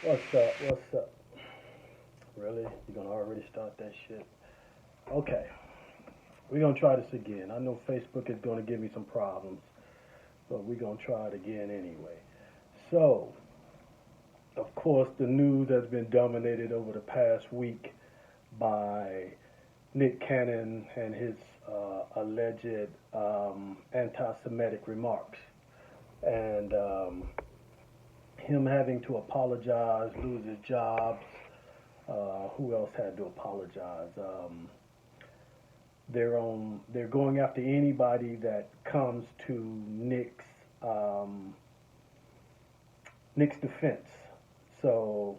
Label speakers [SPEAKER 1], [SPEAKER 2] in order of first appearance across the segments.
[SPEAKER 1] What's up? What's up? Really? You're gonna already start that shit? Okay, we're gonna try this again. I know Facebook is gonna give me some problems, but we're gonna try it again anyway. So, of course, the news has been dominated over the past week by Nick Cannon and his alleged anti-Semitic remarks, and him having to apologize, lose his jobs. Who else had to apologize? They're going after anybody that comes to um, Nick's defense. So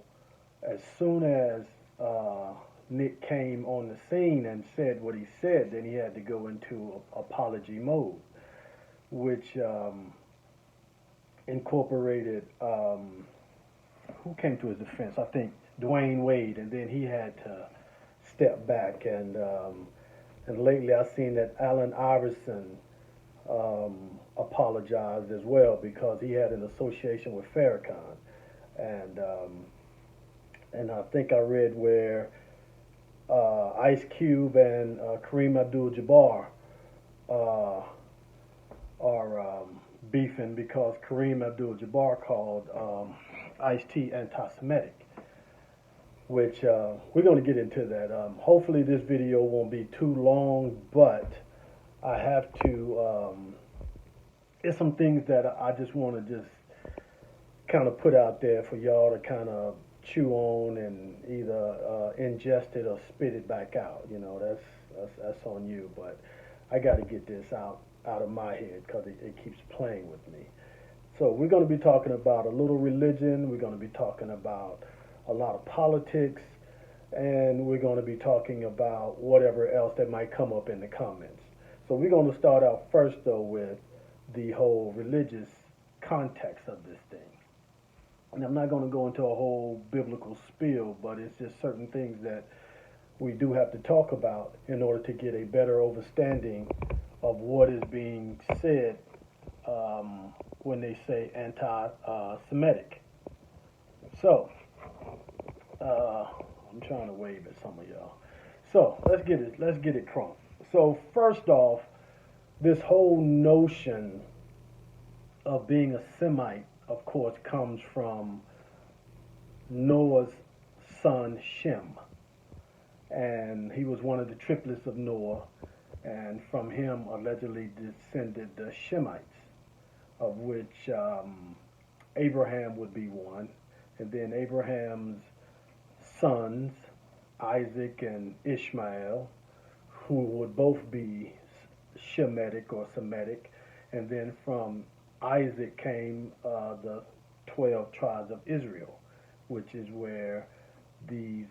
[SPEAKER 1] as soon as uh, Nick came on the scene and said what he said, then he had to go into apology mode, which incorporated who came to his defense. I think Dwayne Wade, and then he had to step back. And lately I've seen that Allen Iverson apologized as well because he had an association with Farrakhan, and and I think I read where Ice Cube and Kareem Abdul-Jabbar uh, are beefing because Kareem Abdul-Jabbar called Ice-T anti-Semitic, which we're going to get into that. Hopefully this video won't be too long, but I have to. There's some things that I just want to just kind of put out there for y'all to kind of chew on and either ingest it or spit it back out. You know, that's on you. But I got to get this out of my head because it keeps playing with me. So we're going to be talking about a little religion. We're going to be talking about a lot of politics, and we're going to be talking about whatever else that might come up in the comments. So we're going to start out first though with the whole religious context of this thing. And I'm not going to go into a whole biblical spiel, but it's just certain things that we do have to talk about in order to get a better understanding of what is being said when they say anti-Semitic. So, I'm trying to wave at some of y'all. So let's get it crunk. So first off, this whole notion of being a Semite, of course, comes from Noah's son Shem, and he was one of the triplets of Noah, and from him allegedly descended the Shemites, of which Abraham would be one, and then Abraham's sons, Isaac and Ishmael, who would both be Shemitic or Semitic, and then from Isaac came the 12 tribes of Israel, which is where these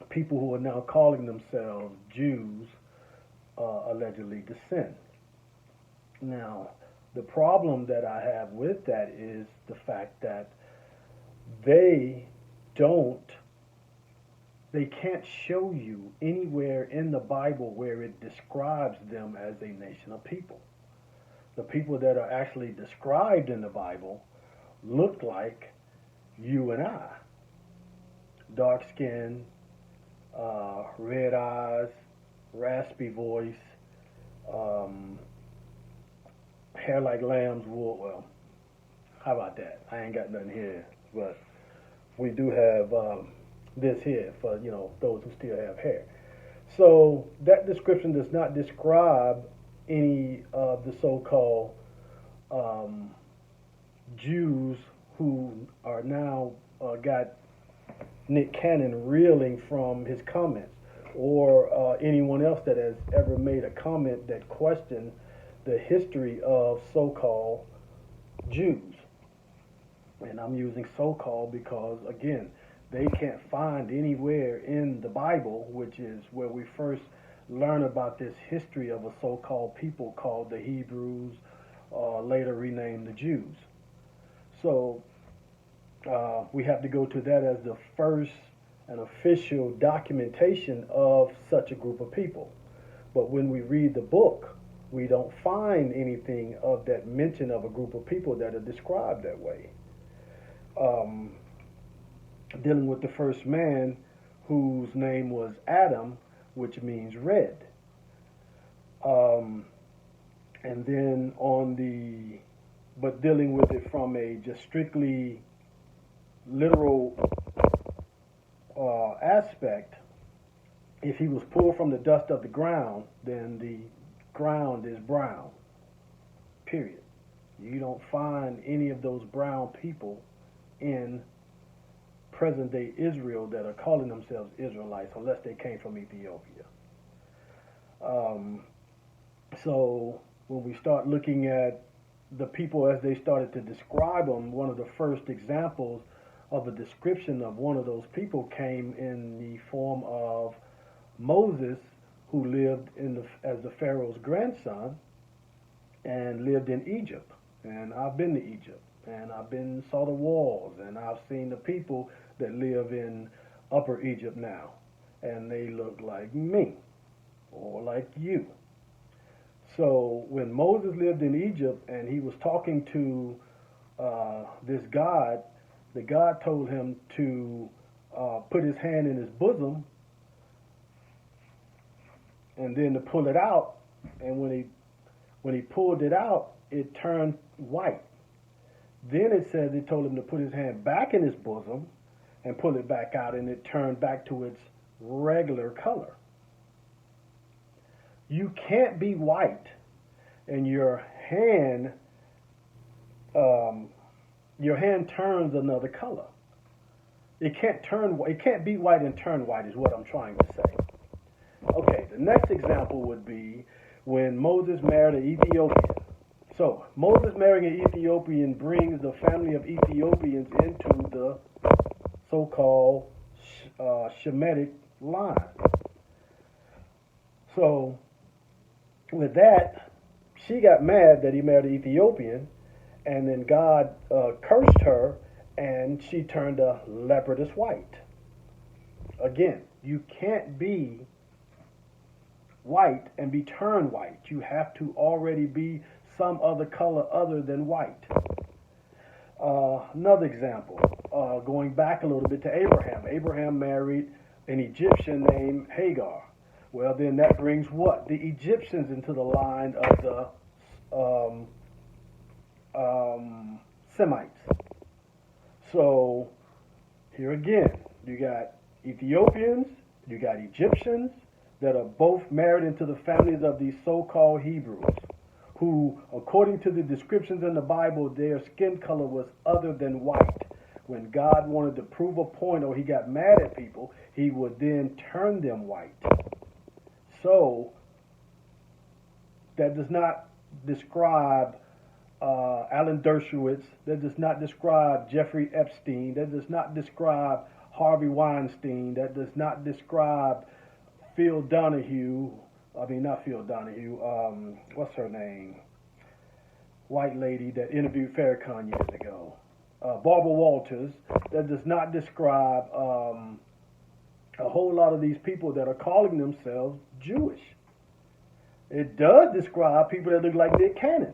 [SPEAKER 1] people who are now calling themselves Jews allegedly descend. Now, the problem that I have with that is the fact that they don't, they can't show you anywhere in the Bible where it describes them as a nation of people. The people that are actually described in the Bible look like you and I. Dark skin, red eyes, raspy voice, um, hair like lamb's wool. Well, how about that? I ain't got nothing here, but we do have this here for those who still have hair. So that description does not describe any of the so-called um, Jews who are now got Nick Cannon reeling from his comments, or anyone else that has ever made a comment that questioned the history of so-called Jews. And I'm using so-called because, again, they can't find anywhere in the Bible, which is where we first learn about this history of a so-called people called the Hebrews, later renamed the Jews. So we have to go to that as the first and official documentation of such a group of people. But when we read the book, we don't find anything of that mention of a group of people that are described that way. Um, dealing with the first man whose name was Adam, which means red. Um, and then but dealing with it from a just strictly literal aspect, if he was pulled from the dust of the ground, then the ground is brown, period. You don't find any of those brown people in present day Israel that are calling themselves Israelites unless they came from Ethiopia. Um, so when we start looking at the people as they started to describe them, one of the first examples of a description of one of those people came in the form of Moses, who lived as the Pharaoh's grandson and lived in Egypt. And I've been to Egypt, and saw the walls, and I've seen the people that live in Upper Egypt now, and they look like me or like you. So when Moses lived in Egypt and he was talking to this God, the God told him to put his hand in his bosom and then to pull it out. And when he pulled it out, it turned white. Then it says it told him to put his hand back in his bosom and pull it back out, and it turned back to its regular color. You can't be white and your hand turns another color. It can't be white and turn white is what I'm trying to say. Okay, the next example would be when Moses married an Ethiopian. So Moses marrying an Ethiopian brings the family of Ethiopians into the so-called Semetic line. So with that, she got mad that he married an Ethiopian, and then God cursed her, and she turned a leopardess white. Again, you can't be white and be turned white. You have to already be some other color other than white. Another example, going back a little bit to Abraham. Abraham married an Egyptian named Hagar. Well, then that brings what? The Egyptians into the line of the Semites. So here again, you got Ethiopians, you got Egyptians that are both married into the families of these so-called Hebrews, who, according to the descriptions in the Bible, their skin color was other than white. When God wanted to prove a point or he got mad at people, he would then turn them white. So that does not describe Alan Dershowitz. That does not describe Jeffrey Epstein. That does not describe Harvey Weinstein. That does not describe Phil Donahue. I mean, not Phil Donahue. What's her name? White lady that interviewed Farrakhan years ago. Barbara Walters. That does not describe a whole lot of these people that are calling themselves Jewish. It does describe people that look like Nick Cannon.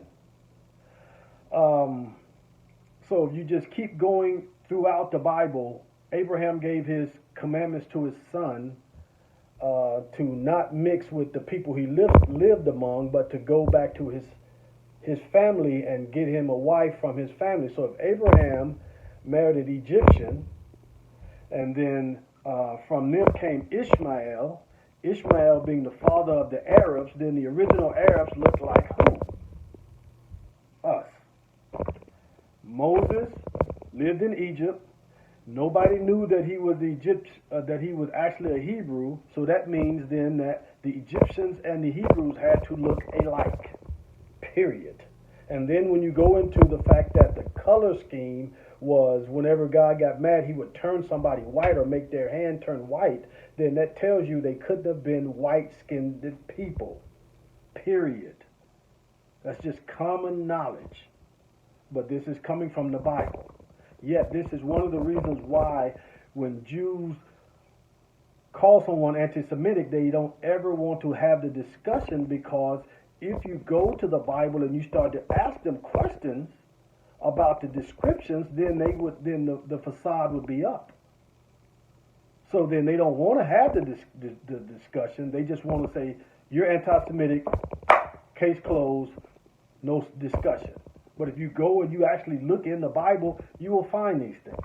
[SPEAKER 1] So if you just keep going throughout the Bible, Abraham gave his commandments to his son to not mix with the people he lived among, but to go back to his family and get him a wife from his family. So if Abraham married an Egyptian, and then from them came Ishmael, Ishmael being the father of the Arabs, then the original Arabs looked like who? Us. Moses lived in Egypt. Nobody knew that he was that he was actually a Hebrew. So that means then that the Egyptians and the Hebrews had to look alike. Period. And then when you go into the fact that the color scheme was whenever God got mad, he would turn somebody white or make their hand turn white, then that tells you they couldn't have been white-skinned people. Period. That's just common knowledge. But this is coming from the Bible. Yet this is one of the reasons why when Jews call someone anti-Semitic, they don't ever want to have the discussion, because if you go to the Bible and you start to ask them questions about the descriptions, then the facade would be up. So then they don't want to have the discussion. They just want to say, you're anti-Semitic, case closed, no discussion. But if you go and you actually look in the Bible, you will find these things.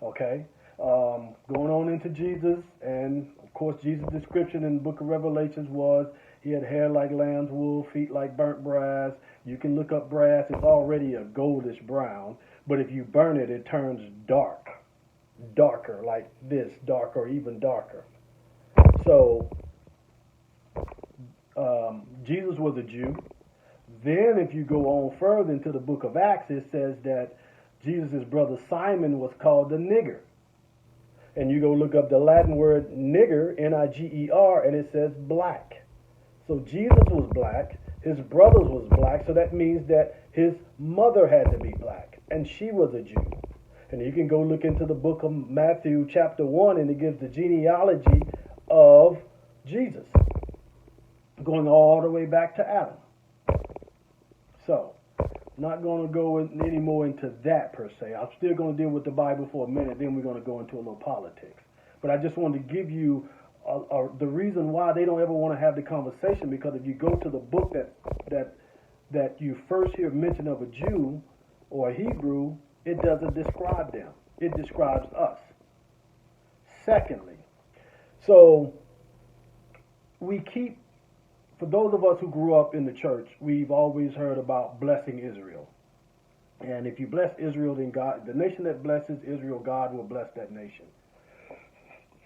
[SPEAKER 1] Okay? Going on into Jesus, and of course Jesus' description in the book of Revelations was he had hair like lamb's wool, feet like burnt brass. You can look up brass, it's already a goldish brown, but if you burn it, it turns darker like this, darker or even darker. So Jesus was a Jew. Then if you go on further into the book of Acts, it says that Jesus' brother Simon was called the nigger. And you go look up the Latin word nigger, Niger, and it says black. So Jesus was black, his brothers was black, so that means that his mother had to be black, and she was a Jew. And you can go look into the book of Matthew chapter 1, and it gives the genealogy of Jesus, going all the way back to Adam. So, not going to go any more into that per se. I'm still going to deal with the Bible for a minute, then we're going to go into a little politics. But I just wanted to give you the reason why they don't ever want to have the conversation, because if you go to the book that you first hear mention of a Jew or a Hebrew, it doesn't describe them. It describes us. Secondly, so we keep, for those of us who grew up in the church, we've always heard about blessing Israel. And if you bless Israel, then God, the nation that blesses Israel, God will bless that nation.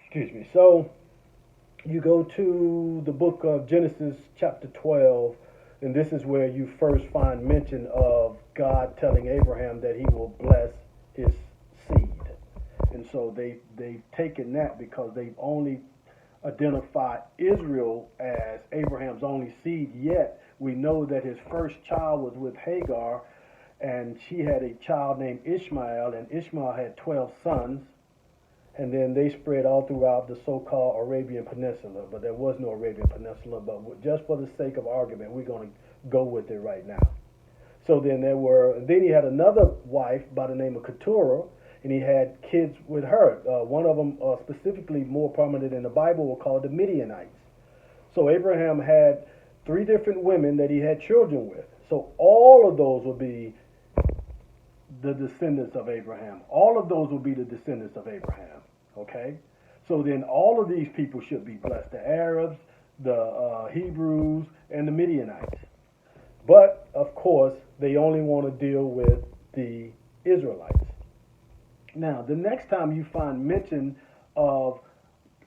[SPEAKER 1] Excuse me. So you go to the book of Genesis chapter 12, and this is where you first find mention of God telling Abraham that he will bless his seed. And so they've taken that because they've only identify Israel as Abraham's only seed, yet we know that his first child was with Hagar, and she had a child named Ishmael, and Ishmael had 12 sons, and then they spread all throughout the so-called Arabian Peninsula, but there was no Arabian Peninsula, but just for the sake of argument, we're going to go with it right now. So then then he had another wife by the name of Keturah, and he had kids with her. One of them, specifically more prominent in the Bible, were called the Midianites. So Abraham had 3 different women that he had children with. So all of those would be the descendants of Abraham. All of those would be the descendants of Abraham. Okay? So then all of these people should be blessed. The Arabs, the Hebrews, and the Midianites. But, of course, they only want to deal with the Israelites. Now, the next time you find mention of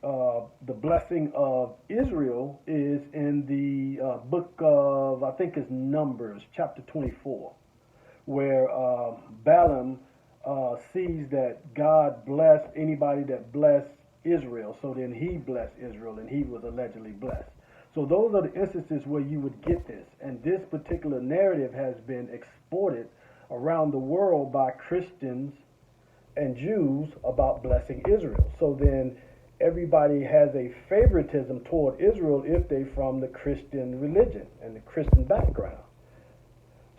[SPEAKER 1] the blessing of Israel is in the book of, I think it's Numbers, chapter 24, where Balaam sees that God blessed anybody that blessed Israel. So then he blessed Israel, and he was allegedly blessed. So those are the instances where you would get this. And this particular narrative has been exported around the world by Christians and Jews about blessing Israel. So then everybody has a favoritism toward Israel if they're from the Christian religion and the Christian background.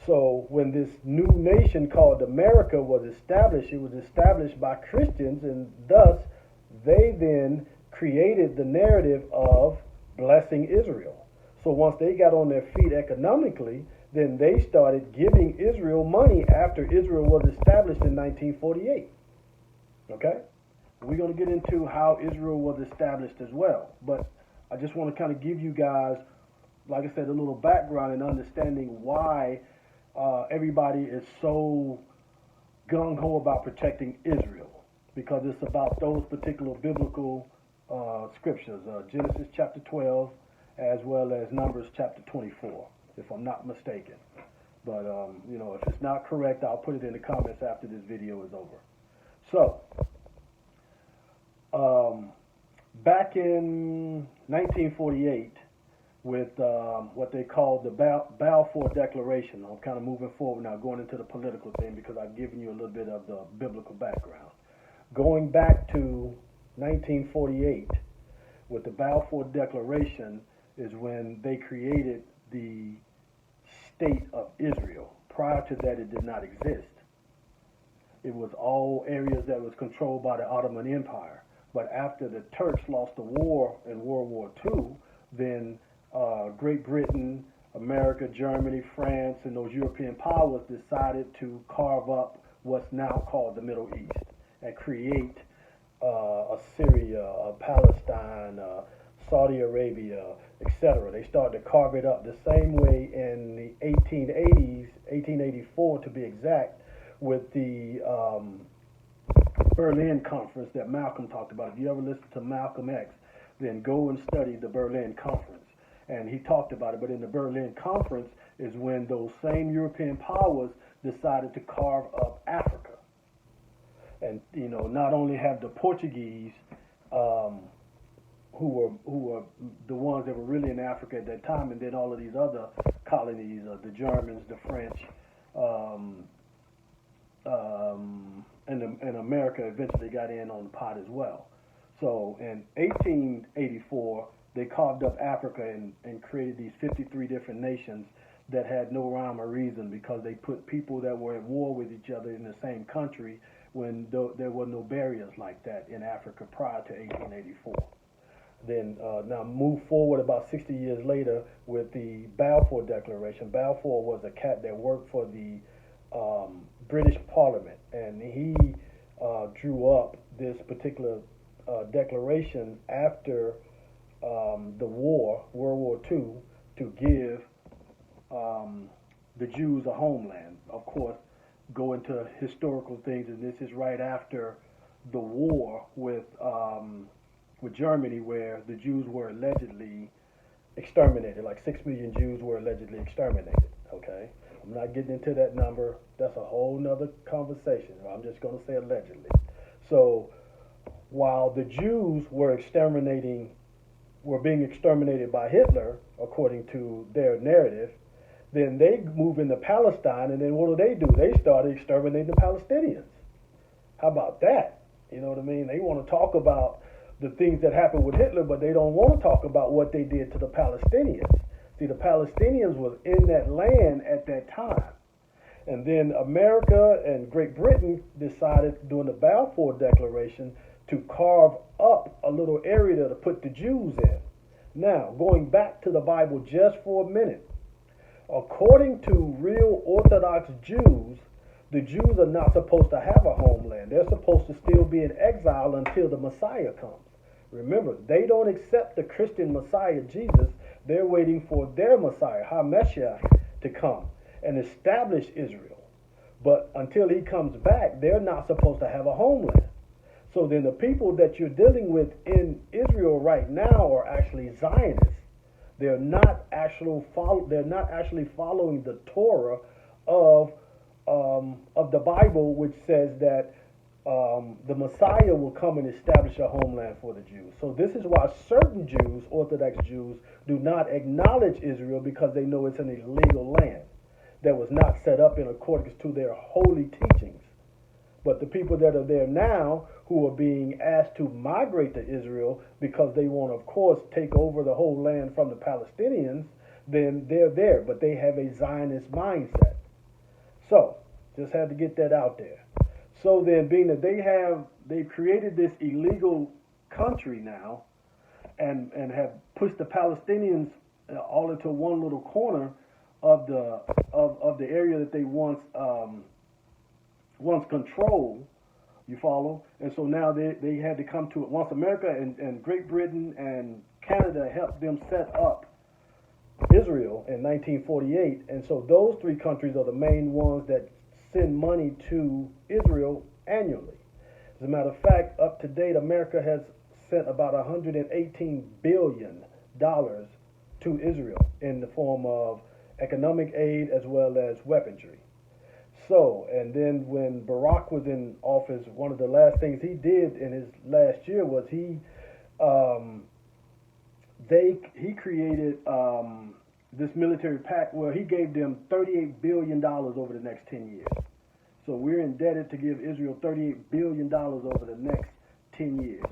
[SPEAKER 1] So when this new nation called America was established, it was established by Christians, and thus they then created the narrative of blessing Israel. So once they got on their feet economically, then they started giving Israel money after Israel was established in 1948. Okay? We're going to get into how Israel was established as well. But I just want to kind of give you guys, like I said, a little background and understanding why everybody is so gung-ho about protecting Israel. Because it's about those particular biblical scriptures, Genesis chapter 12, as well as Numbers chapter 24, if I'm not mistaken. But, if it's not correct, I'll put it in the comments after this video is over. So, back in 1948, with what they called the Balfour Declaration, I'm kind of moving forward now, going into the political thing, because I've given you a little bit of the biblical background. Going back to 1948, with the Balfour Declaration, is when they created the state of Israel. Prior to that, it did not exist. It was all areas that was controlled by the Ottoman Empire. But after the Turks lost the war in World War II, then Great Britain, America, Germany, France, and those European powers decided to carve up what's now called the Middle East and create a Syria, a Palestine, Saudi Arabia, etc. They started to carve it up the same way in the 1880s, 1884 to be exact, with the Berlin Conference that Malcolm talked about. If you ever listen to Malcolm X, then go and study the Berlin Conference. And he talked about it, but in the Berlin Conference is when those same European powers decided to carve up Africa. And, not only have the Portuguese, who were the ones that were really in Africa at that time, and then all of these other colonies, the Germans, the French, and America eventually got in on the pot as well. So in 1884, they carved up Africa and created these 53 different nations that had no rhyme or reason, because they put people that were at war with each other in the same country when there were no barriers like that in Africa prior to 1884. Then now move forward about 60 years later with the Balfour Declaration. Balfour was a cat that worked for the British Parliament, and he drew up this particular declaration after the war, World War II, to give the Jews a homeland. Of course, go into historical things, and this is right after the war with Germany, where the Jews were allegedly exterminated. Like 6 million Jews were allegedly exterminated. Okay, I'm not getting into that number. That's a whole nother conversation. I'm just going to say allegedly. So while the Jews were being exterminated by Hitler, according to their narrative, then they move into Palestine, and then what do? They started exterminating the Palestinians. How about that? You know what I mean? They want to talk about the things that happened with Hitler, but they don't want to talk about what they did to the Palestinians. See, the Palestinians was in that land at that time. And then America and Great Britain decided during the Balfour Declaration to carve up a little area to put the Jews in. Now, going back to the Bible just for a minute, according to real Orthodox Jews, the Jews are not supposed to have a homeland. They're supposed to still be in exile until the Messiah comes. Remember, they don't accept the Christian Messiah, Jesus. They're waiting for their Messiah, HaMashiach, to come and establish Israel. But until he comes back, they're not supposed to have a homeland. So then the people that you're dealing with in Israel right now are actually Zionists. They're not actually following the Torah of the Bible, which says that the Messiah will come and establish a homeland for the Jews. So this is why certain Jews, Orthodox Jews, do not acknowledge Israel, because they know it's an illegal land that was not set up in accordance to their holy teachings. But the people that are there now, who are being asked to migrate to Israel because they want to, of course, take over the whole land from the Palestinians, then they're there, but they have a Zionist mindset. So, just had to get that out there. So then, being that they've created this illegal country now, and have pushed the Palestinians all into one little corner of the area that they once controlled. You follow? And so now they had to come to it. Once America and Great Britain and Canada helped them set up Israel in 1948, and so those three countries are the main ones that send money to Israel annually. As a matter of fact, up to date, America has sent about $118 billion to Israel in the form of economic aid as well as weaponry. So, and then when Barack was in office, one of the last things he did in his last year was he created this military pact where he gave them $38 billion over the next 10 years. So we're indebted to give Israel $38 billion over the next 10 years.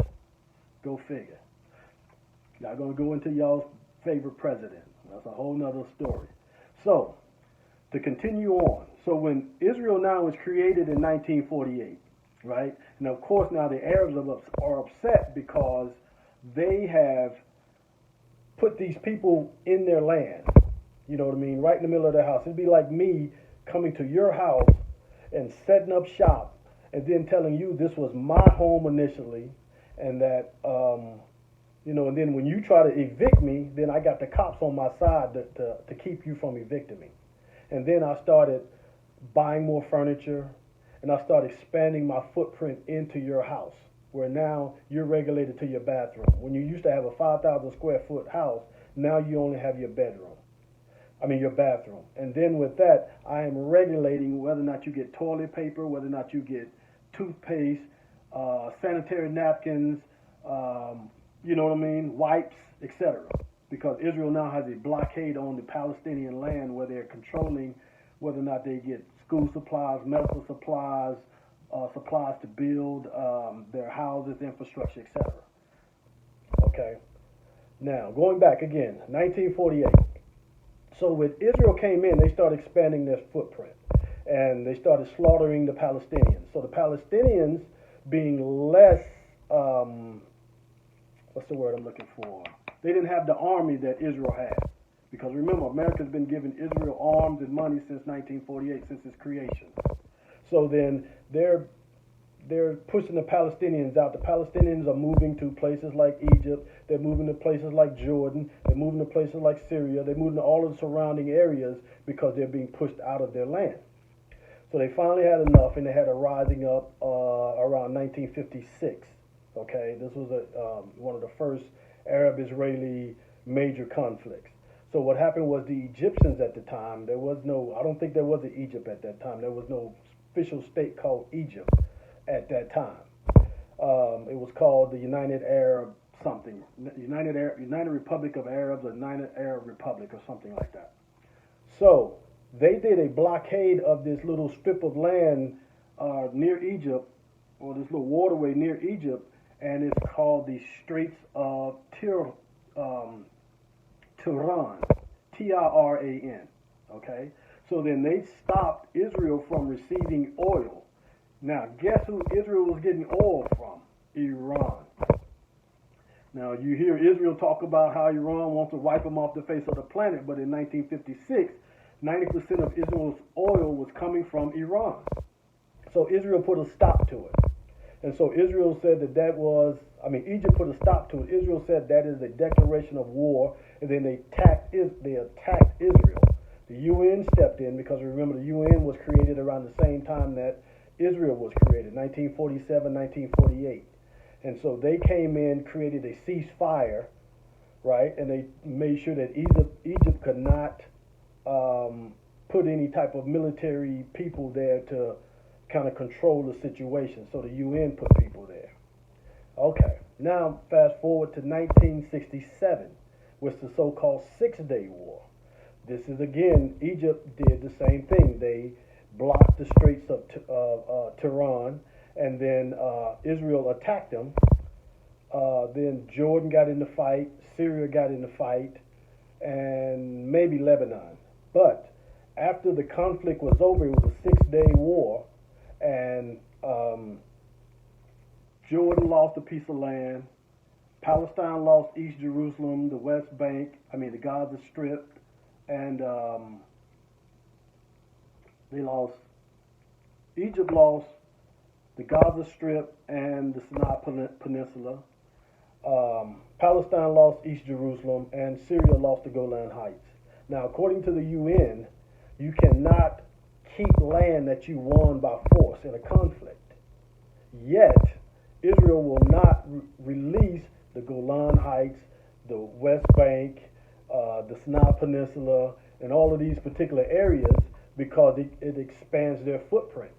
[SPEAKER 1] Go figure. Not going to go into y'all's favorite president. That's a whole nother story. So, to continue on. So when Israel now was created in 1948, right? And of course, now the Arabs are upset because they have put these people in their land. You know what I mean? Right in the middle of their house. It'd be like me coming to your house and setting up shop, and then telling you this was my home initially, and that and then when you try to evict me, then I got the cops on my side to keep you from evicting me. And then I started buying more furniture, and I started expanding my footprint into your house, where now you're regulated to your bathroom. When you used to have a 5,000 square foot house, now you only have your bedroom. I mean, your bathroom. And then with that, I am regulating whether or not you get toilet paper, whether or not you get toothpaste, sanitary napkins, you know what I mean, wipes, etc. Because Israel now has a blockade on the Palestinian land where they're controlling whether or not they get school supplies, medical supplies, supplies to build their houses, infrastructure, etc. Okay. Now, going back again, 1948. So when Israel came in, they started expanding their footprint, and they started slaughtering the Palestinians. So the Palestinians, being less, what's the word I'm looking for? They didn't have the army that Israel had, because remember, America's been giving Israel arms and money since 1948, since its creation. So then they're pushing the Palestinians out. The Palestinians are moving to places like Egypt. They're moving to places like Jordan. They're moving to places like Syria. They're moving to all of the surrounding areas because they're being pushed out of their land. So they finally had enough, and they had a rising up around 1956. Okay, this was one of the first Arab-Israeli major conflicts. So what happened was the Egyptians at the time, I don't think there was an Egypt at that time. There was no official state called Egypt at that time. It was called the United Arab something, United Republic of Arabs, or United Arab Republic, or something like that. So they did a blockade of this little strip of land near Egypt, or this little waterway near Egypt, and it's called the Straits of Tiran, T-I-R-A-N. Okay, so then they stopped Israel from receiving oil. Now, guess who Israel was getting oil from? Iran. Now, you hear Israel talk about how Iran wants to wipe them off the face of the planet, but in 1956, 90% of Israel's oil was coming from Iran. So Israel put a stop to it. And so Israel said Egypt put a stop to it. Israel said that is a declaration of war, and then they attacked Israel. The UN stepped in, because remember, the UN was created around the same time that Israel was created, 1947, 1948. And so they came in, created a ceasefire, right? And they made sure that Egypt could not put any type of military people there to kind of control the situation. So the UN put people there. Okay, now fast forward to 1967, which is the so-called Six-Day War. This is, again, Egypt did the same thing. They blocked the Straits of Tiran, and then Israel attacked them. Then Jordan got in the fight, Syria got in the fight, and maybe Lebanon. But after the conflict was over, it was a 6-day war, and Jordan lost a piece of land, Palestine lost East Jerusalem, the West Bank, the Gaza Strip, and Egypt lost the Gaza Strip and the Sinai Peninsula. Palestine lost East Jerusalem, and Syria lost the Golan Heights. Now, according to the UN, you cannot keep land that you won by force in a conflict. Yet, Israel will not release the Golan Heights, the West Bank, the Sinai Peninsula, and all of these particular areas, because it expands their footprint.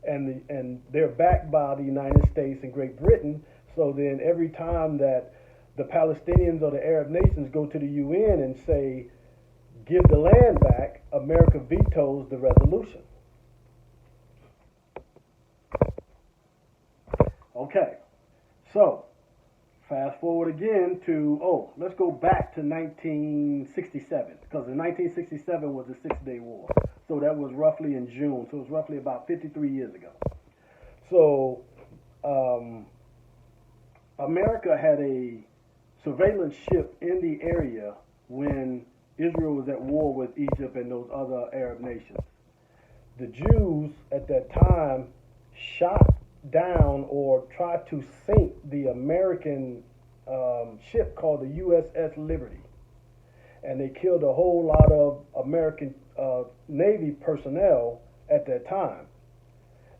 [SPEAKER 1] And they're backed by the United States and Great Britain. So then every time that the Palestinians or the Arab nations go to the UN and say, give the land back, America vetoes the resolution. Okay, so fast forward again to, let's go back to 1967, because in 1967 was the Six-Day War. So that was roughly in June, so it was roughly about 53 years ago. So um, America had a surveillance ship in the area when Israel was at war with Egypt and those other Arab nations. The Jews at that time shot down or tried to sink the American ship called the USS Liberty, and they killed a whole lot of American Navy personnel at that time.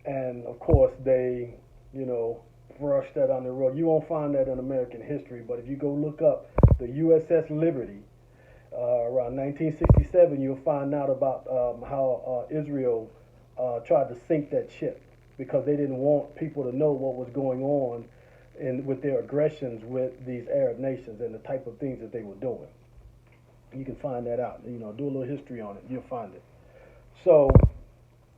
[SPEAKER 1] And of course, they, you know, brushed that on the rug. You won't find that in American history, but if you go look up the USS Liberty around 1967, you'll find out about how Israel tried to sink that ship because they didn't want people to know what was going on with their aggressions with these Arab nations and the type of things that they were doing. You can find that out. You know, do a little history on it. You'll find it. So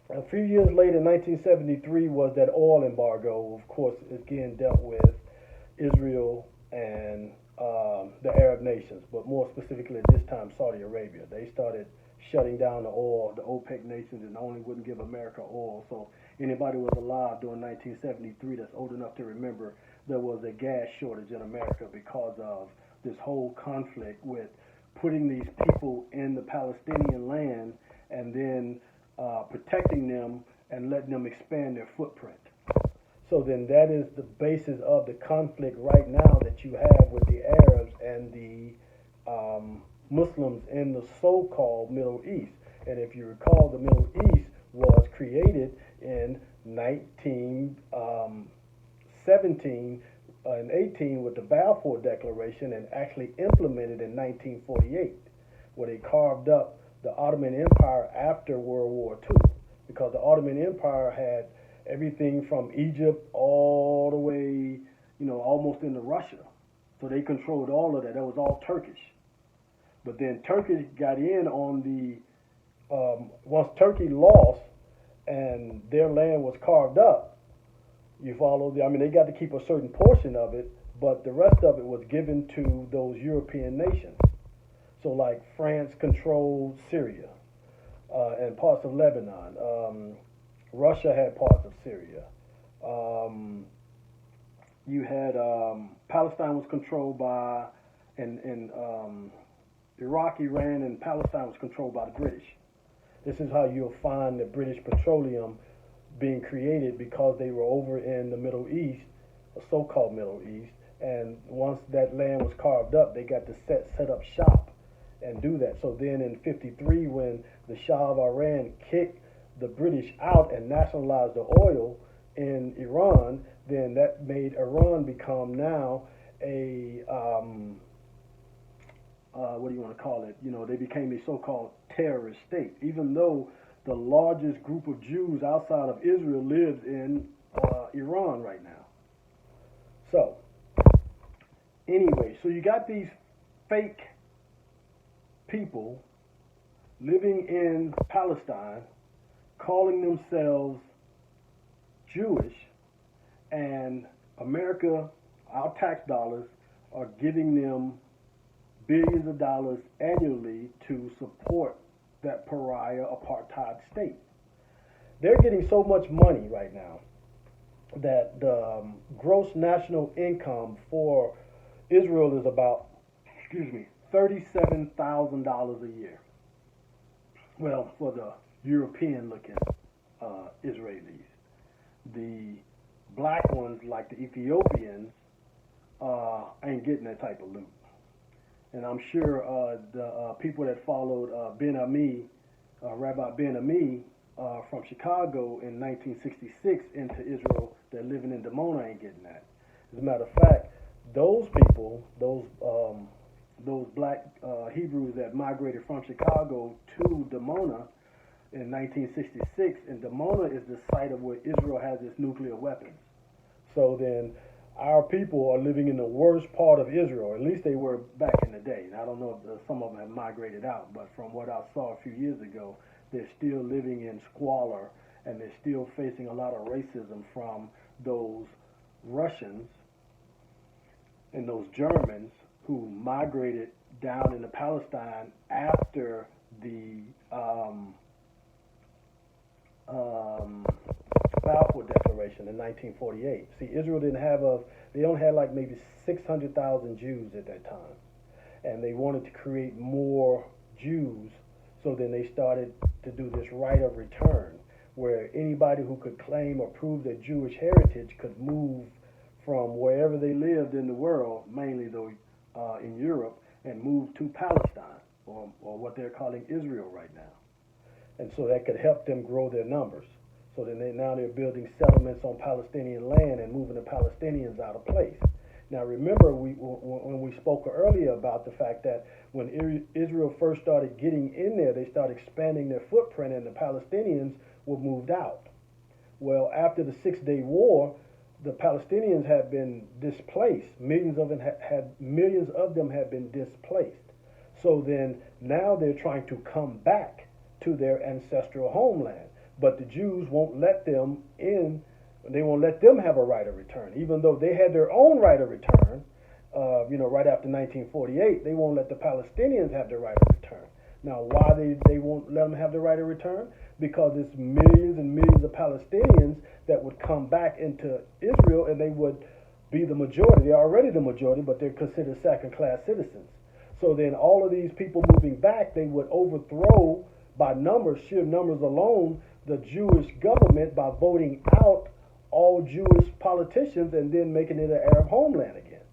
[SPEAKER 1] a few years later, 1973, was that oil embargo. Of course, again dealt with Israel and the Arab nations, but more specifically at this time, Saudi Arabia. They started shutting down the oil, the OPEC nations, and only wouldn't give America oil. So anybody who was alive during 1973 that's old enough to remember, there was a gas shortage in America because of this whole conflict with putting these people in the Palestinian land and then protecting them and letting them expand their footprint. So then that is the basis of the conflict right now that you have with the Arabs and the Muslims in the so-called Middle East. And if you recall, the Middle East was created in 1917 and 18 with the Balfour Declaration and actually implemented in 1948, where they carved up the Ottoman Empire after World War II, because the Ottoman Empire had everything from Egypt all the way, you know, almost into Russia. So they controlled all of that. That was all Turkish. But then Turkey got in on the, once Turkey lost and their land was carved up, you follow? I mean, they got to keep a certain portion of it, but the rest of it was given to those European nations. So like France controlled Syria and parts of Lebanon. Russia had parts of Syria. You had Palestine was controlled by, and Iraq, Iran, and Palestine was controlled by the British. This is how you'll find the British Petroleum being created, because they were over in the Middle East, the so-called Middle East, and once that land was carved up, they got to set up shop and do that. So then in 53, when the Shah of Iran kicked the British out and nationalized the oil in Iran, then that made Iran become now a what do you want to call it? You know, they became a so-called terrorist state, even though the largest group of Jews outside of Israel lives in Iran right now. So, anyway, so you got these fake people living in Palestine calling themselves Jewish, and America, our tax dollars, are giving them billions of dollars annually to support that pariah apartheid state. They're getting so much money right now that the gross national income for Israel is about, $37,000 a year. Well, for the European-looking Israelis, the black ones, like the Ethiopians, ain't getting that type of loot. And I'm sure the people that followed Ben Ami, Rabbi Ben Ami, from Chicago in 1966 into Israel, that living in Dimona, ain't getting that. As a matter of fact, those people, those black Hebrews that migrated from Chicago to Dimona in 1966, and Dimona is the site of where Israel has its nuclear weapons. So then our people are living in the worst part of Israel. At least they were back in the day. And I don't know if some of them have migrated out, but from what I saw a few years ago, they're still living in squalor, and they're still facing a lot of racism from those Russians and those Germans who migrated down into Palestine after the Balfour Declaration in 1948. See, Israel didn't have they only had like maybe 600,000 Jews at that time, and they wanted to create more Jews. So then they started to do this right of return, where anybody who could claim or prove their Jewish heritage could move from wherever they lived in the world, mainly though in Europe, and move to Palestine, or what they're calling Israel right now. And so that could help them grow their numbers. So then now they're building settlements on Palestinian land and moving the Palestinians out of place. Now remember, when we spoke earlier about the fact that when Israel first started getting in there, they started expanding their footprint, and the Palestinians were moved out. Well, after the Six-Day War, the Palestinians had been displaced. Millions of them had been displaced. So then now they're trying to come back to their ancestral homeland, but the Jews won't let them in. They won't let them have a right of return, even though they had their own right of return. Right after 1948, they won't let the Palestinians have the right of return. Now, why they won't let them have the right of return? Because it's millions and millions of Palestinians that would come back into Israel, and they would be the majority. They're already the majority, but they're considered second-class citizens. So then all of these people moving back, they would overthrow by numbers, sheer numbers alone, the Jewish government by voting out all Jewish politicians and then making it an Arab homeland again.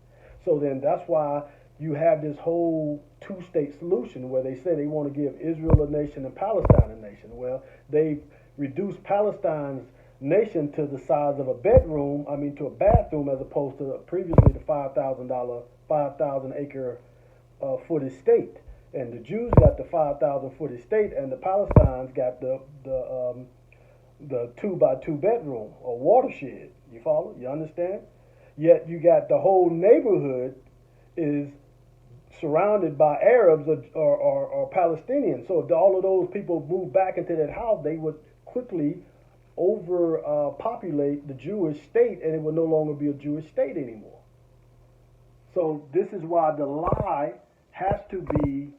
[SPEAKER 1] So then that's why you have this whole two-state solution where they say they want to give Israel a nation and Palestine a nation. Well, they've reduced Palestine's nation to the size of a to a bathroom, as opposed to previously the 5,000 acre foot estate. And the Jews got the 5,000 foot estate, and the Palestinians got the 2 by 2 bedroom or watershed. You follow? You understand? Yet you got the whole neighborhood is surrounded by Arabs or Palestinians. So if all of those people move back into that house, they would quickly overpopulate the Jewish state, and it would no longer be a Jewish state anymore. So this is why the lie has to be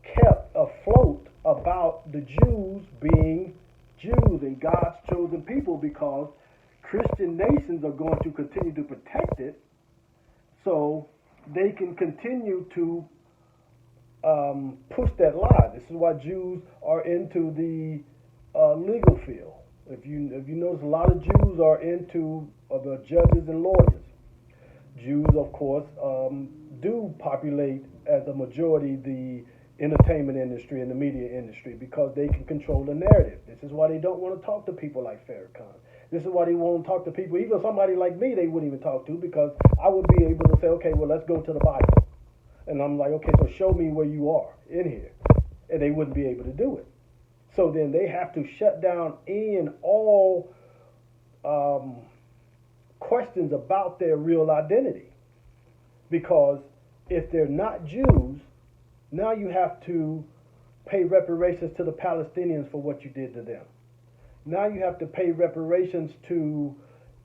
[SPEAKER 1] kept afloat about the Jews being Jews and God's chosen people, because Christian nations are going to continue to protect it so they can continue to push that lie. This is why Jews are into the legal field. If you notice, a lot of Jews are into the judges and lawyers. Jews, of course, do populate as a majority the entertainment industry and the media industry, because they can control the narrative. This is why they don't want to talk to people like Farrakhan. This is why they won't talk to people, even somebody like me, they wouldn't even talk to, because I would be able to say, okay, well, let's go to the Bible. And I'm like, okay, so show me where you are in here. And they wouldn't be able to do it. So then they have to shut down all questions about their real identity. Because if they're not Jews, now you have to pay reparations to the Palestinians for what you did to them. Now you have to pay reparations to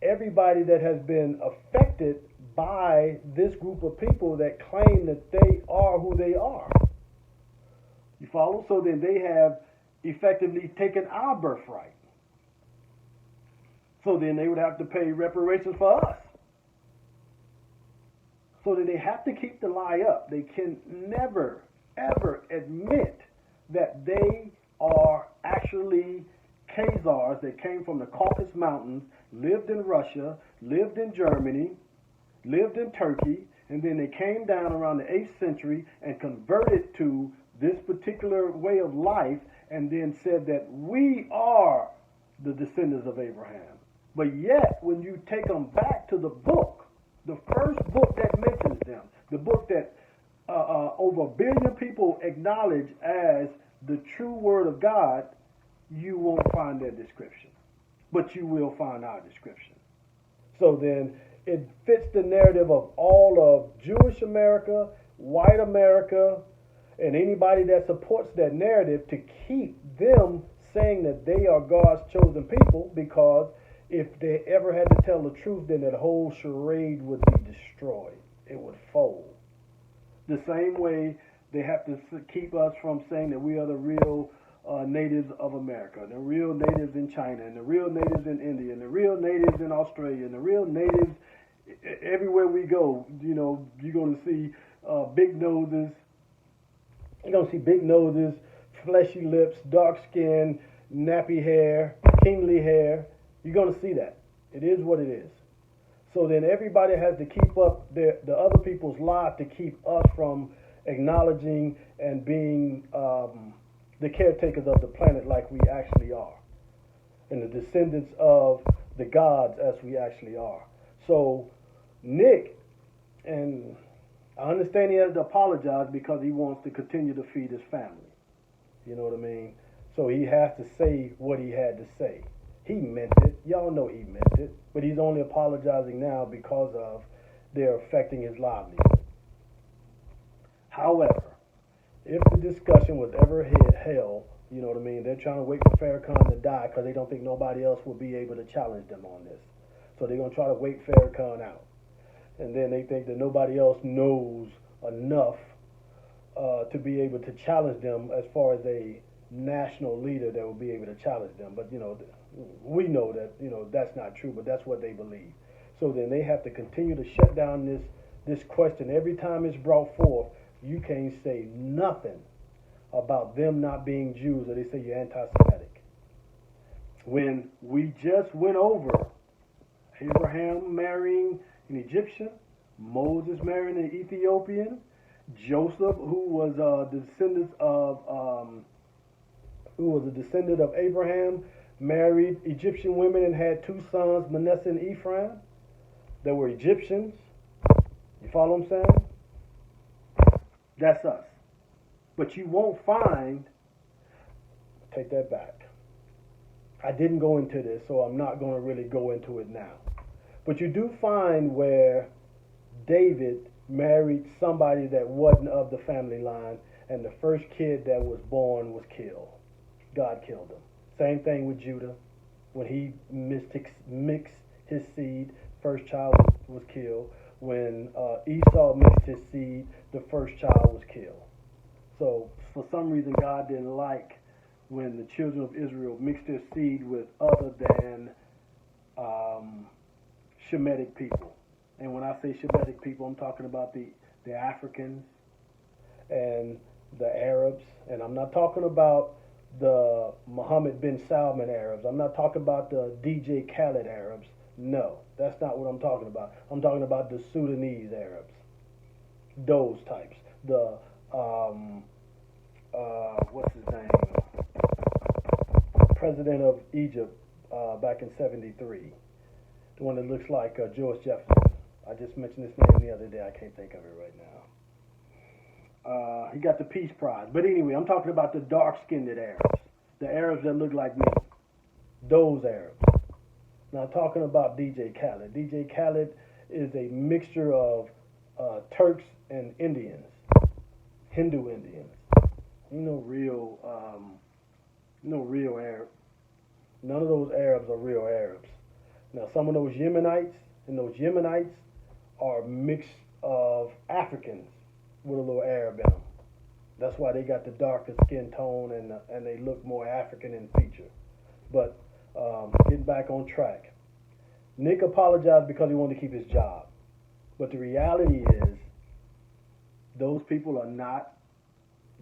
[SPEAKER 1] everybody that has been affected by this group of people that claim that they are who they are. You follow? So then they have effectively taken our birthright. So then they would have to pay reparations for us. So that they have to keep the lie up. They can never, ever admit that they are actually Khazars that came from the Caucasus Mountains, lived in Russia, lived in Germany, lived in Turkey, and then they came down around the 8th century and converted to this particular way of life, and then said that we are the descendants of Abraham. But yet, when you take them back to the book, the first book that mentions them, the book that over 1 billion people acknowledge as the true word of God, you won't find that description. But you will find our description. So then it fits the narrative of all of Jewish America, white America, and anybody that supports that narrative, to keep them saying that they are God's chosen people, because if they ever had to tell the truth, then that whole charade would be destroyed. It would fold. The same way they have to keep us from saying that we are the real natives of America, and the real natives in China, and the real natives in India, and the real natives in Australia, and the real natives everywhere we go. You know, you're going to see big noses. You're going to see big noses, fleshy lips, dark skin, nappy hair, kingly hair. You're going to see that. It is what it is. So then everybody has to keep up the other people's lives to keep us from acknowledging and being the caretakers of the planet like we actually are, and the descendants of the gods as we actually are. So Nick, and I understand he has to apologize because he wants to continue to feed his family. You know what I mean? So he has to say what he had to say. He meant it. Y'all know he meant it. But he's only apologizing now because of they're affecting his livelihood. However, if the discussion was ever held, you know what I mean, they're trying to wait for Farrakhan to die because they don't think nobody else will be able to challenge them on this. So they're going to try to wait Farrakhan out. And then they think that nobody else knows enough to be able to challenge them as far as a national leader that will be able to challenge them. But, you know, we know that, you know, that's not true, but that's what they believe. So then they have to continue to shut down this question. Every time it's brought forth, you can't say nothing about them not being Jews, or they say you're anti-Semitic. When we just went over Abraham marrying an Egyptian, Moses marrying an Ethiopian, Joseph, who was a descendant of Abraham, married Egyptian women and had two sons, Manasseh and Ephraim. They were Egyptians. You follow what I'm saying? That's us. But you won't find, take that back. I didn't go into this, so I'm not going to really go into it now. But you do find where David married somebody that wasn't of the family line, and the first kid that was born was killed. God killed him. Same thing with Judah. When he mixed his seed, first child was killed. When Esau mixed his seed, the first child was killed. So for some reason, God didn't like when the children of Israel mixed their seed with other than Semetic people. And when I say Semetic people, I'm talking about the Africans and the Arabs. And I'm not talking about the Mohammed bin Salman Arabs. I'm not talking about the DJ Khaled Arabs. No, that's not what I'm talking about. I'm talking about the Sudanese Arabs. Those types. The, what's his name? President of Egypt back in '73. The one that looks like George Jefferson. I just mentioned his name the other day. I can't think of it right now. He got the Peace Prize. But anyway, I'm talking about the dark-skinned Arabs. The Arabs that look like me. Those Arabs. Now, talking about DJ Khaled. DJ Khaled is a mixture of Turks and Indians. Hindu Indians. No real Arab. None of those Arabs are real Arabs. Now, some of those Yemenites are mixed of Africans with a little Arab in them. That's why they got the darker skin tone and they look more African in feature. But getting back on track, Nick apologized because he wanted to keep his job. But the reality is, those people are not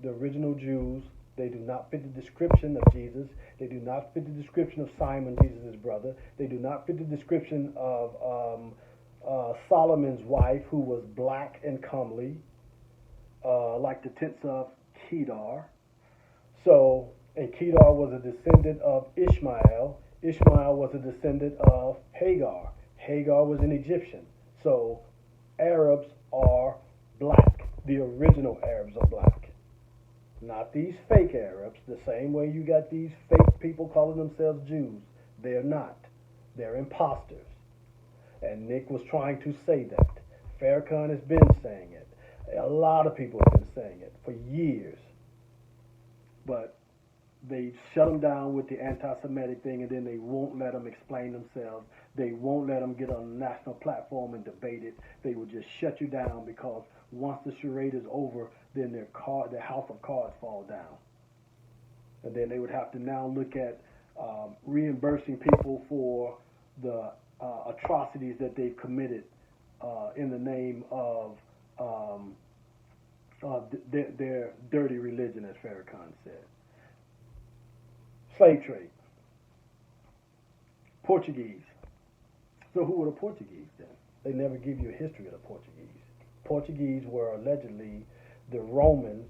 [SPEAKER 1] the original Jews. They do not fit the description of Jesus. They do not fit the description of Simon, Jesus' brother. They do not fit the description of Solomon's wife, who was black and comely, like the tents of Kedar. So, and Kedar was a descendant of Ishmael. Ishmael was a descendant of Hagar. Hagar was an Egyptian. So, Arabs are black. The original Arabs are black. Not these fake Arabs, the same way you got these fake people calling themselves Jews. They're not. They're imposters. And Nick was trying to say that. Farrakhan has been saying it. A lot of people have been saying it for years. But they shut them down with the anti-Semitic thing, and then they won't let them explain themselves. They won't let them get on a national platform and debate it. They will just shut you down because once the charade is over, then their house of cards fall down. and then they would have to now look at reimbursing people for the atrocities that they've committed in the name of their dirty religion, as Farrakhan said. Slave trade. Portuguese. So who were the Portuguese then? They never give you a history of the Portuguese. Portuguese were allegedly the Romans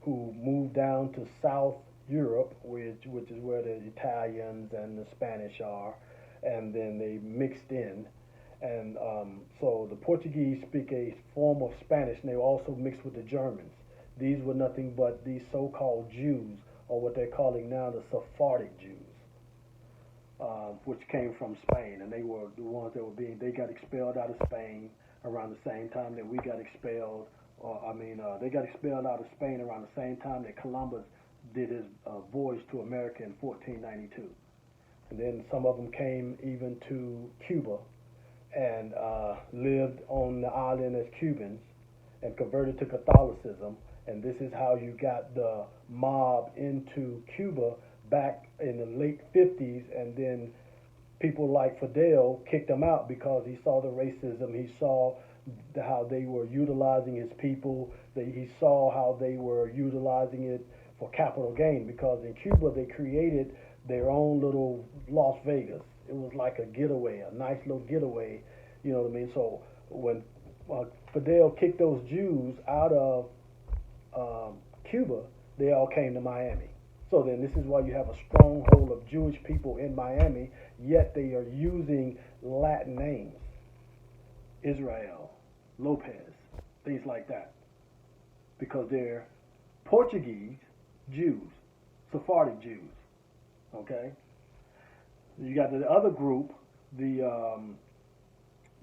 [SPEAKER 1] who moved down to South Europe, which is where the Italians and the Spanish are, and then they mixed in. And so the Portuguese speak a form of Spanish, and they were also mixed with the Germans. These were nothing but these so-called Jews, or what they're calling now the Sephardic Jews, which came from Spain, and they were the ones that they got expelled out of Spain around the same time that we got expelled. They got expelled out of Spain around the same time that Columbus did his voyage to America in 1492. And then some of them came even to Cuba and lived on the island as Cubans and converted to Catholicism. And this is how you got the mob into Cuba back in the late 50s, and then people like Fidel kicked him out because he saw the racism, he saw how they were utilizing his people, he saw how they were utilizing it for capital gain, because in Cuba they created their own little Las Vegas. It was like a getaway, a nice little getaway, you know what I mean? So when Fidel kicked those Jews out of Cuba, they all came to Miami. So then this is why you have a stronghold of Jewish people in Miami, yet they are using Latin names. Israel, Lopez, things like that. Because they're Portuguese Jews, Sephardic Jews. Okay? You got the other group, the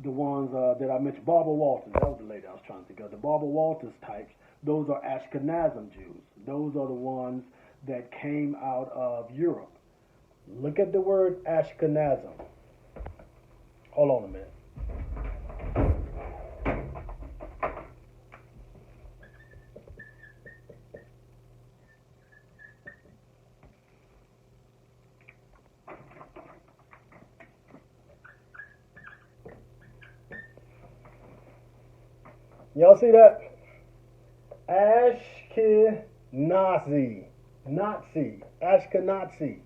[SPEAKER 1] ones that I mentioned, Barbara Walters. That was the lady I was trying to think of. The Barbara Walters types, those are Ashkenazim Jews. Those are the ones that came out of Europe. Look at the word Ashkenazim. Hold on a minute. Y'all see that? Ashkenazi. Nazi. Ashkenazi.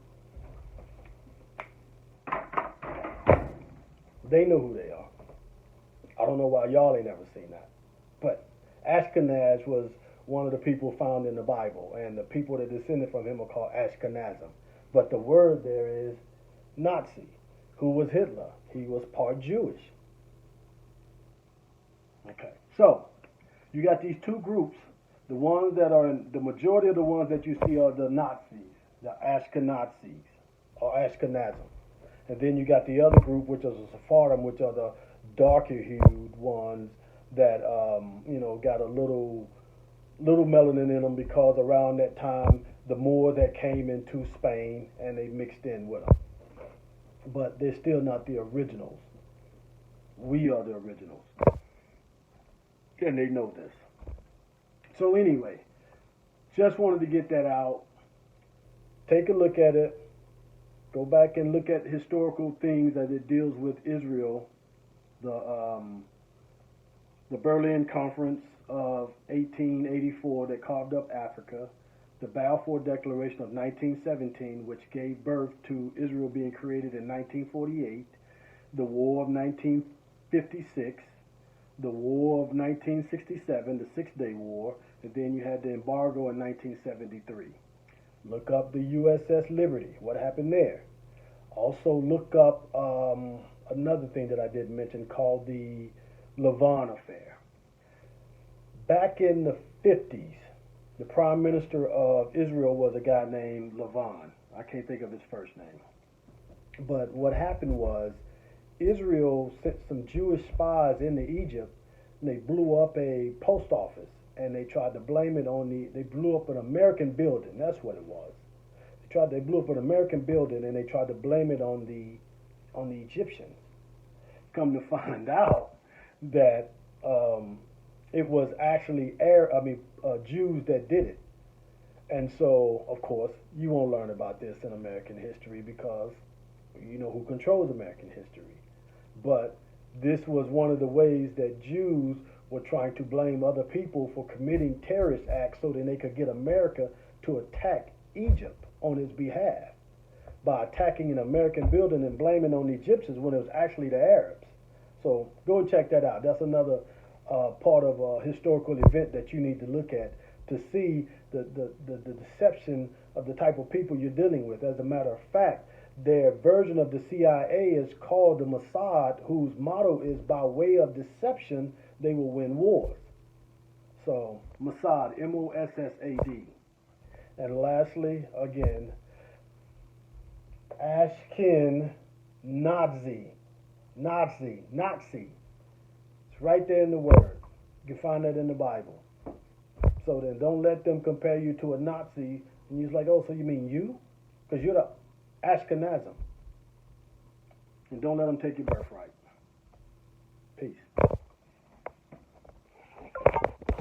[SPEAKER 1] They know who they are. I don't know why y'all ain't never seen that. But Ashkenaz was one of the people found in the Bible, and the people that descended from him are called Ashkenazim. But the word there is Nazi. Who was Hitler? He was part Jewish. Okay, so you got these two groups. The ones that are the majority of the ones that you see are the Nazis, the Ashkenazis, or Ashkenazim. And then you got the other group, which is the Sephardim, which are the darker-hued ones that got a little melanin in them, because around that time the Moors that came into Spain and they mixed in with them. But they're still not the originals. We are the originals, and they know this. So anyway, just wanted to get that out. Take a look at it. Go back and look at historical things as it deals with Israel. The Berlin Conference of 1884 that carved up Africa. The Balfour Declaration of 1917, which gave birth to Israel being created in 1948. The War of 1956. The War of 1967, the Six-Day War, and then you had the embargo in 1973. Look up the USS Liberty, what happened there. Also look up another thing that I didn't mention called the Lavon Affair. Back in the 50s, the Prime Minister of Israel was a guy named Lavon. I can't think of his first name. But what happened was, Israel sent some Jewish spies into Egypt, and they blew up a post office, and they tried to blame it on they blew up an American building. That's what it was. They blew up an American building, and they tried to blame it on the Egyptians. Come to find out that it was actually Jews that did it, And so, of course, you won't learn about this in American history because you know who controls American history. But this was one of the ways that Jews were trying to blame other people for committing terrorist acts so that they could get America to attack Egypt on its behalf by attacking an American building and blaming on the Egyptians when it was actually the Arabs. So go and check that out. That's another part of a historical event that you need to look at to see the deception of the type of people you're dealing with. As a matter of fact, their version of the CIA is called the Mossad, whose motto is by way of deception, they will win wars. So, Mossad, Mossad. And lastly, again, Ashken Nazi. Nazi. It's right there in the word. You can find that in the Bible. So then don't let them compare you to a Nazi and you're like, oh, so you mean you? Because you're the Ashkenazim. And don't let them take your birthright. Peace.